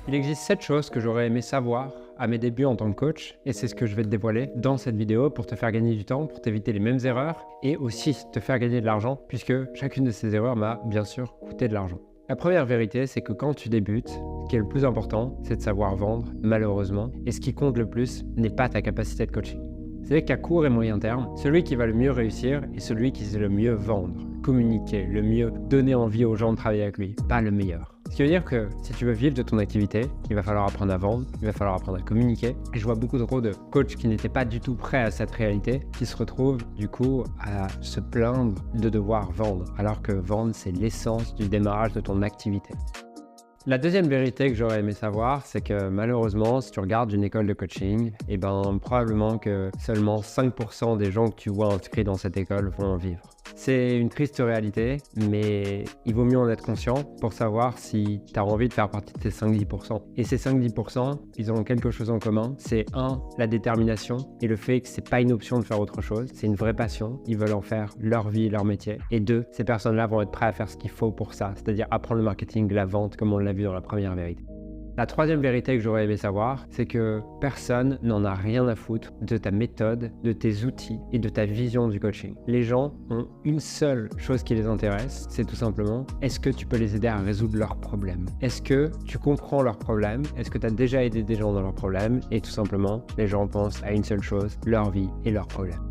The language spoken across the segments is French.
Il existe 7 choses que j'aurais aimé savoir à mes débuts en tant que coach, et c'est ce que je vais te dévoiler dans cette vidéo pour te faire gagner du temps, pour t'éviter les mêmes erreurs et aussi te faire gagner de l'argent, puisque chacune de ces erreurs m'a bien sûr coûté de l'argent. La première vérité, c'est que quand tu débutes, ce qui est le plus important, c'est de savoir vendre, malheureusement, et ce qui compte le plus n'est pas ta capacité de coaching. C'est qu'à court et moyen terme, celui qui va le mieux réussir est celui qui sait le mieux vendre, communiquer, le mieux donner envie aux gens de travailler avec lui, pas le meilleur. Ce qui veut dire que si tu veux vivre de ton activité, il va falloir apprendre à vendre, il va falloir apprendre à communiquer. Et je vois beaucoup trop de coachs qui n'étaient pas du tout prêts à cette réalité, qui se retrouvent du coup à se plaindre de devoir vendre, alors que vendre, c'est l'essence du démarrage de ton activité. La deuxième vérité que j'aurais aimé savoir, c'est que malheureusement, si tu regardes une école de coaching, probablement que seulement 5% des gens que tu vois inscrits dans cette école vont en vivre. C'est une triste réalité, mais il vaut mieux en être conscient pour savoir si tu as envie de faire partie de ces 5-10%. Et ces 5-10%, ils ont quelque chose en commun. C'est 1, la détermination et le fait que c'est pas une option de faire autre chose. C'est une vraie passion. Ils veulent en faire leur vie, leur métier. Et 2, ces personnes-là vont être prêtes à faire ce qu'il faut pour ça, c'est-à-dire apprendre le marketing, la vente, comme on l'a vu dans la première vérité. La troisième vérité que j'aurais aimé savoir, c'est que personne n'en a rien à foutre de ta méthode, de tes outils et de ta vision du coaching. Les gens ont une seule chose qui les intéresse, c'est tout simplement, est-ce que tu peux les aider à résoudre leurs problèmes? Est-ce que tu comprends leurs problèmes? Est-ce que tu as déjà aidé des gens dans leurs problèmes? Et tout simplement, les gens pensent à une seule chose, leur vie et leurs problèmes.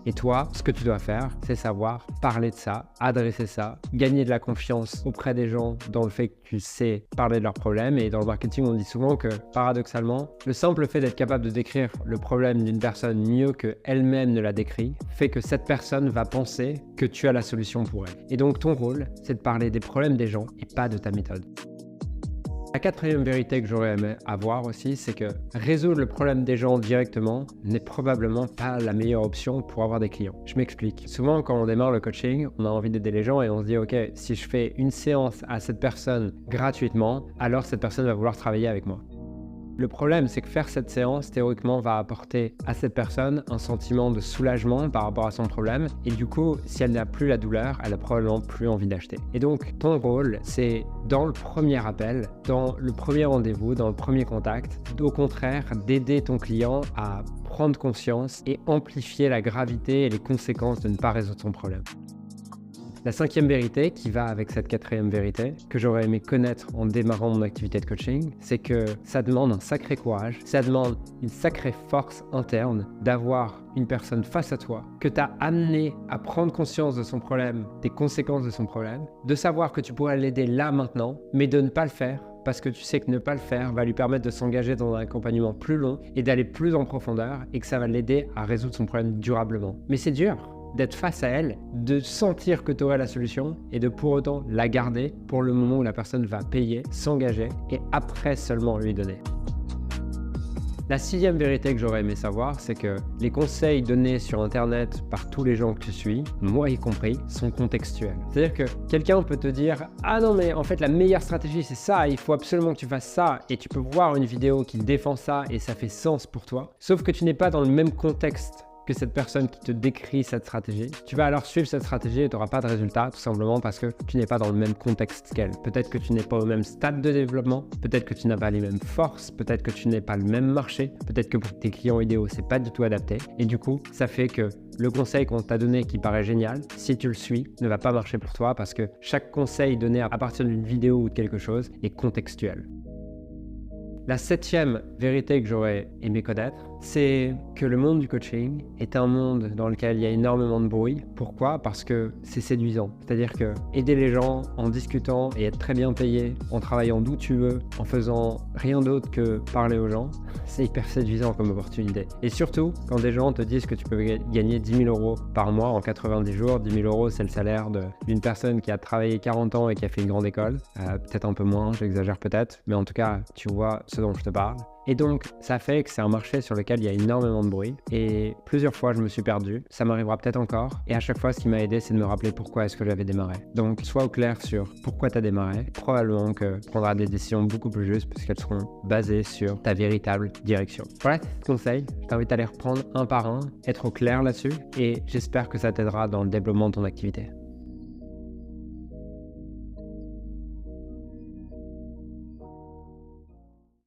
Et toi, ce que tu dois faire, c'est savoir parler de ça, adresser ça, gagner de la confiance auprès des gens dans le fait que tu sais parler de leurs problèmes. Et dans le marketing, on dit souvent que, paradoxalement, le simple fait d'être capable de décrire le problème d'une personne mieux qu'elle-même ne l'a décrit, fait que cette personne va penser que tu as la solution pour elle. Et donc, ton rôle, c'est de parler des problèmes des gens et pas de ta méthode. La quatrième vérité que j'aurais aimé avoir aussi, c'est que résoudre le problème des gens directement n'est probablement pas la meilleure option pour avoir des clients. Je m'explique. Souvent, quand on démarre le coaching, on a envie d'aider les gens et on se dit « Ok, si je fais une séance à cette personne gratuitement, alors cette personne va vouloir travailler avec moi. » Le problème, c'est que faire cette séance, théoriquement, va apporter à cette personne un sentiment de soulagement par rapport à son problème. Et du coup, si elle n'a plus la douleur, elle a probablement plus envie d'acheter. Et donc, ton rôle, c'est dans le premier appel, dans le premier rendez-vous, dans le premier contact, au contraire, d'aider ton client à prendre conscience et amplifier la gravité et les conséquences de ne pas résoudre son problème. La cinquième vérité qui va avec cette quatrième vérité, que j'aurais aimé connaître en démarrant mon activité de coaching, c'est que ça demande un sacré courage, ça demande une sacrée force interne d'avoir une personne face à toi que tu as amené à prendre conscience de son problème, des conséquences de son problème, de savoir que tu pourrais l'aider là maintenant, mais de ne pas le faire parce que tu sais que ne pas le faire va lui permettre de s'engager dans un accompagnement plus long et d'aller plus en profondeur et que ça va l'aider à résoudre son problème durablement. Mais c'est dur d'être face à elle, de sentir que tu aurais la solution et de pour autant la garder pour le moment où la personne va payer, s'engager et après seulement lui donner. La sixième vérité que j'aurais aimé savoir, c'est que les conseils donnés sur Internet par tous les gens que tu suis, moi y compris, sont contextuels. C'est-à-dire que quelqu'un peut te dire « Ah non mais en fait la meilleure stratégie c'est ça, il faut absolument que tu fasses ça » et tu peux voir une vidéo qui défend ça et ça fait sens pour toi. Sauf que tu n'es pas dans le même contexte que cette personne qui te décrit cette stratégie. Tu vas alors suivre cette stratégie et tu n'auras pas de résultat, tout simplement parce que tu n'es pas dans le même contexte qu'elle. Peut-être que tu n'es pas au même stade de développement, peut-être que tu n'as pas les mêmes forces, peut-être que tu n'es pas le même marché, peut-être que pour tes clients idéaux, c'est pas du tout adapté. Et du coup, ça fait que le conseil qu'on t'a donné qui paraît génial, si tu le suis, ne va pas marcher pour toi parce que chaque conseil donné à partir d'une vidéo ou de quelque chose est contextuel. La septième vérité que j'aurais aimé connaître, c'est que le monde du coaching est un monde dans lequel il y a énormément de bruit. Pourquoi? Parce que c'est séduisant. C'est-à-dire que aider les gens en discutant et être très bien payé, en travaillant d'où tu veux, en faisant rien d'autre que parler aux gens, c'est hyper séduisant comme opportunité. Et surtout, quand des gens te disent que tu peux gagner 10 000 euros par mois en 90 jours, 10 000 euros c'est le salaire d'une personne qui a travaillé 40 ans et qui a fait une grande école. Peut-être un peu moins, j'exagère peut-être, mais en tout cas, tu vois ce dont je te parle. Et donc, ça fait que c'est un marché sur lequel il y a énormément de bruit. Et plusieurs fois, je me suis perdu. Ça m'arrivera peut-être encore. Et à chaque fois, ce qui m'a aidé, c'est de me rappeler pourquoi est-ce que j'avais démarré. Donc, sois au clair sur pourquoi tu as démarré. Probablement que tu prendras des décisions beaucoup plus justes parce qu'elles seront basées sur ta véritable direction. Voilà, ce conseil. Je t'invite à les reprendre un par un, être au clair là-dessus. Et j'espère que ça t'aidera dans le développement de ton activité.